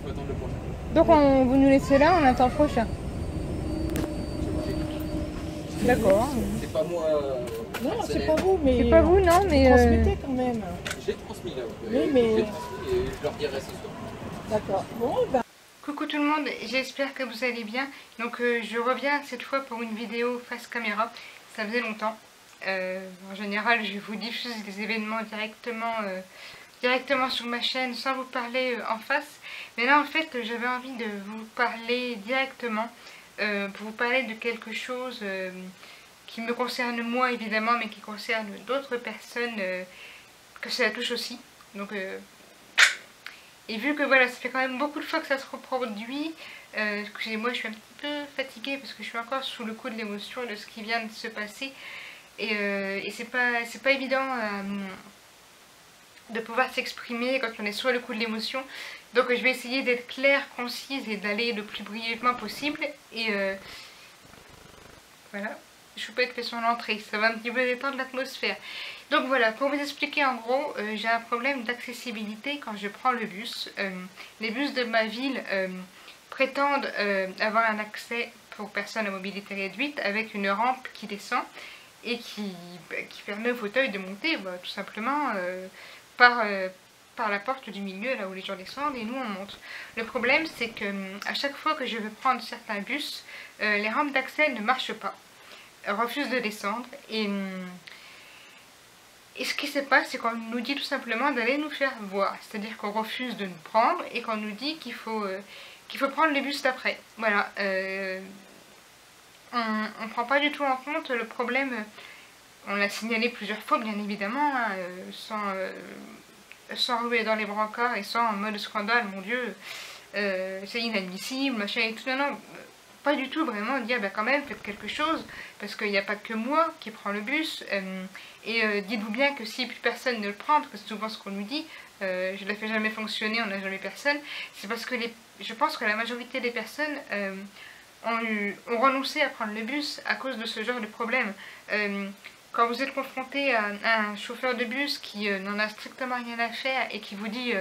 faut attendre le prochain. Donc vous nous laissez là, on attend le prochain. D'accord. C'est pas moi. Non, c'est pas vous, mais... C'est pas vous, non, mais... Transmettez quand même. J'ai transmis là. Oui, mais... J'ai transmis et je leur dirai ce soir. D'accord. Bon, ben... Coucou tout le monde, j'espère que vous allez bien. Donc je reviens cette fois pour une vidéo face caméra. Ça faisait longtemps. En général, je vous diffuse des événements directement sur ma chaîne sans vous parler en face. Mais là, en fait, j'avais envie de vous parler directement. Pour vous parler de quelque chose qui me concerne moi évidemment, mais qui concerne d'autres personnes que ça touche aussi. Donc, et vu que voilà, ça fait quand même beaucoup de fois que ça se reproduit, excusez-moi, je suis un petit peu fatiguée parce que je suis encore sous le coup de l'émotion de ce qui vient de se passer. Et c'est pas évident de pouvoir s'exprimer quand on est sur le coup de l'émotion. Donc je vais essayer d'être claire, concise et d'aller le plus brièvement possible. Et voilà, Choupette fait son entrée, ça va un petit peu détendre l'atmosphère. Donc voilà, pour vous expliquer en gros, j'ai un problème d'accessibilité quand je prends le bus. Les bus de ma ville prétendent avoir un accès pour personnes à mobilité réduite avec une rampe qui descend et qui permet au fauteuil de monter tout simplement par la porte du milieu, là où les gens descendent et nous on monte. Le problème c'est que à chaque fois que je veux prendre certains bus, les rampes d'accès ne marchent pas, refusent de descendre et ce qui se passe c'est qu'on nous dit tout simplement d'aller nous faire voir, c'est-à-dire qu'on refuse de nous prendre et qu'on nous dit qu'il faut prendre le bus d'après. Voilà, on ne prend pas du tout en compte le problème, on l'a signalé plusieurs fois bien évidemment, hein, sans ruer dans les brancards et sans en mode scandale, mon Dieu, c'est inadmissible, machin et tout. Non, non, pas du tout, vraiment, dire bah quand même, faites quelque chose, parce qu'il n'y a pas que moi qui prends le bus, et dites-vous bien que si plus personne ne le prend, parce que c'est souvent ce qu'on nous dit, je ne la fais jamais fonctionner, on n'a jamais personne, c'est parce que je pense que la majorité des personnes ont renoncé à prendre le bus à cause de ce genre de problème. Quand vous êtes confronté à un chauffeur de bus qui n'en a strictement rien à faire et qui vous dit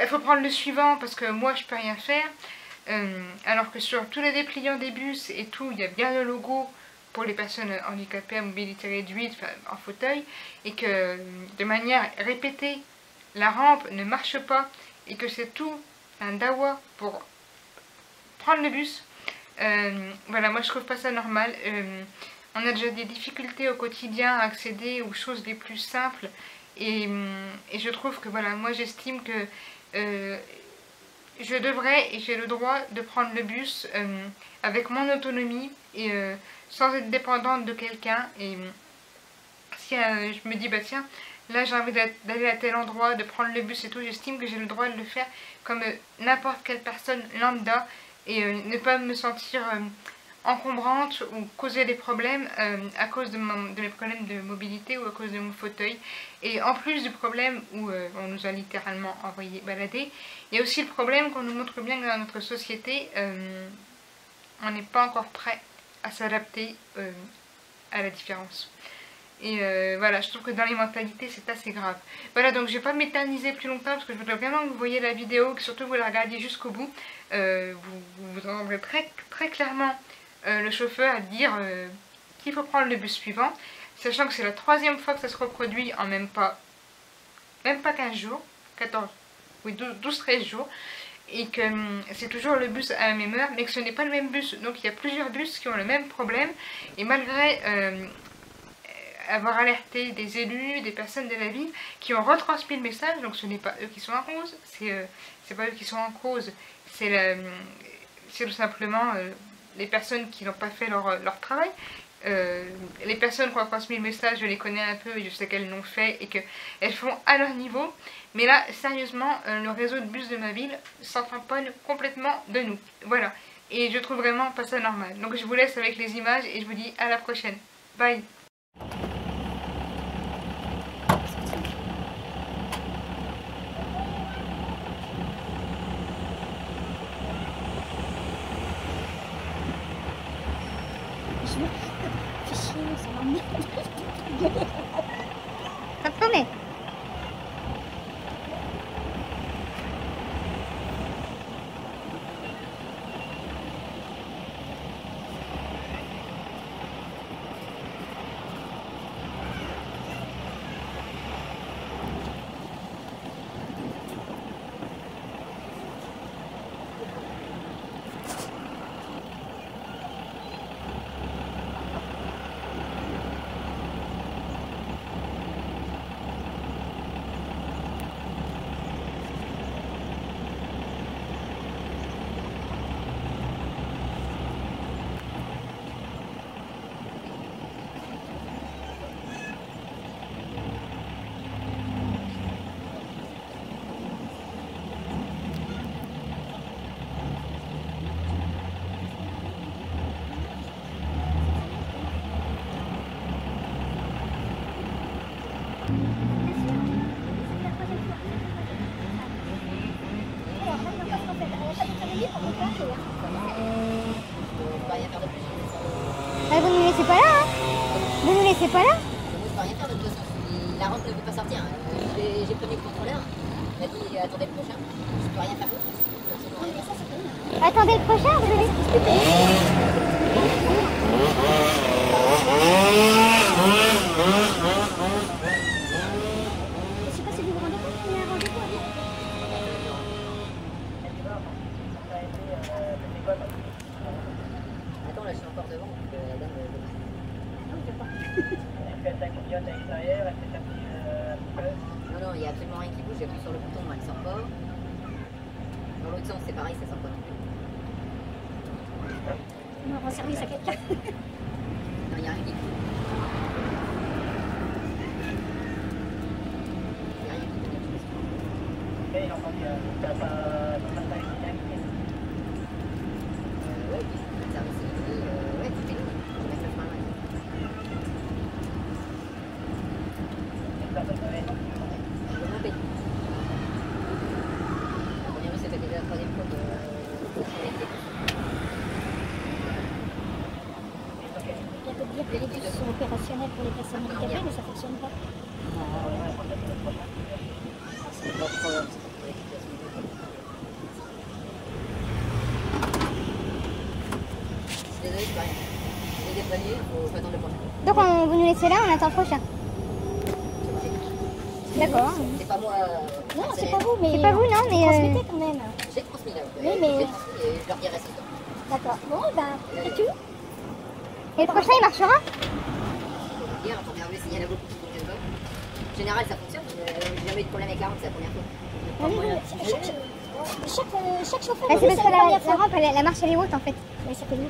il faut prendre le suivant parce que moi je peux rien faire, alors que sur tous les dépliants des bus et tout, il y a bien le logo pour les personnes handicapées à mobilité réduite, en fauteuil, et que de manière répétée, la rampe ne marche pas et que c'est tout un dawa pour prendre le bus. Voilà, moi je trouve pas ça normal. On a déjà des difficultés au quotidien à accéder aux choses les plus simples et je trouve que voilà, moi j'estime que je devrais et j'ai le droit de prendre le bus avec mon autonomie et sans être dépendante de quelqu'un. Et si je me dis bah tiens, là j'ai envie d'aller à tel endroit, de prendre le bus et tout, j'estime que j'ai le droit de le faire comme n'importe quelle personne lambda et ne pas me sentir encombrante ou causer des problèmes à cause de mes problèmes de mobilité ou à cause de mon fauteuil. Et en plus du problème où on nous a littéralement envoyé balader, il y a aussi le problème qu'on nous montre bien que dans notre société, on n'est pas encore prêt à s'adapter à la différence. Et voilà, je trouve que dans les mentalités c'est assez grave. Voilà, donc je vais pas m'éterniser plus longtemps parce que je voudrais vraiment que vous voyez la vidéo, que surtout vous la regardiez jusqu'au bout. Vous entendrez très clairement le chauffeur dire qu'il faut prendre le bus suivant, sachant que c'est la 3e fois que ça se reproduit en même pas 15 jours, 14, oui 12-13 jours, et que c'est toujours le bus à la même heure, mais que ce n'est pas le même bus. Donc il y a plusieurs bus qui ont le même problème, et malgré avoir alerté des élus, des personnes de la ville qui ont retransmis le message, donc ce n'est pas eux qui sont en cause, c'est pas eux qui sont en cause, c'est tout simplement les personnes qui n'ont pas fait leur travail. Les personnes qui ont transmis le message, je les connais un peu et je sais qu'elles l'ont fait et qu'elles font à leur niveau. Mais là, sérieusement, le réseau de bus de ma ville s'en tamponne complètement de nous. Voilà. Et je trouve vraiment pas ça normal. Donc je vous laisse avec les images et je vous dis à la prochaine. Bye. Attendez. Oui, pour mon père, je viens. Je peux rien faire de plus. Ah, vous nous laissez pas là, hein? Vous nous laissez pas là? Moi, je peux rien faire de toute façon. La rampe ne veut pas sortir. J'ai prévenu le contrôleur. Il m'a dit attendez le prochain. Je peux rien faire d'autre. Attendez le prochain, vous allez discuter. Je sais pas si vous vous rendez compte, mais il y a un rendez-vous à dire. Attends, là je suis encore devant, donc la dame non, je sais pas. Non, il n'y a absolument rien qui bouge, j'appuie sur le bouton, elle ne sort pas. Dans l'autre sens, c'est pareil, ça sort pas non plus. On rend service à quelqu'un. Non, il n'y a rien qui bouge. Il n'y a rien qui bouge. Ouais, puis le service ici, ouais, tout est lourd. Je vais mettre le frein là. Je vais monter. La première fois, c'était déjà la troisième fois que on était. On peut dire que les bus sont opérationnels pour les personnes handicapées, mais ça ne fonctionne pas. C'est pas de problème, c'est pour l'éducation. Désolé, je peux rien. J'ai des prévenus, il faut attendre le prochain. Donc vous nous laissez là, on attend le prochain. D'accord. C'est pas moi. Non, c'est pas vous, mais... C'est pas vous, non, mais... Transmettez quand même. J'ai transmis là. Oui, mais- J'ai transmis et je leur dirai ce temps. D'accord. Bon, bah, c'est tout. Et le prochain, il marchera? Hier, attendez, regardez s'il y en a beaucoup qui ne fonctionnent pas. En général, ça fonctionne. J'ai jamais eu de problème avec la rampe, c'est la première fois. Ah oui, chaque chauffeur... Chaque Ah, c'est parce que la rampe, la marche, elle est haute, en fait. Oui, ça peut nous.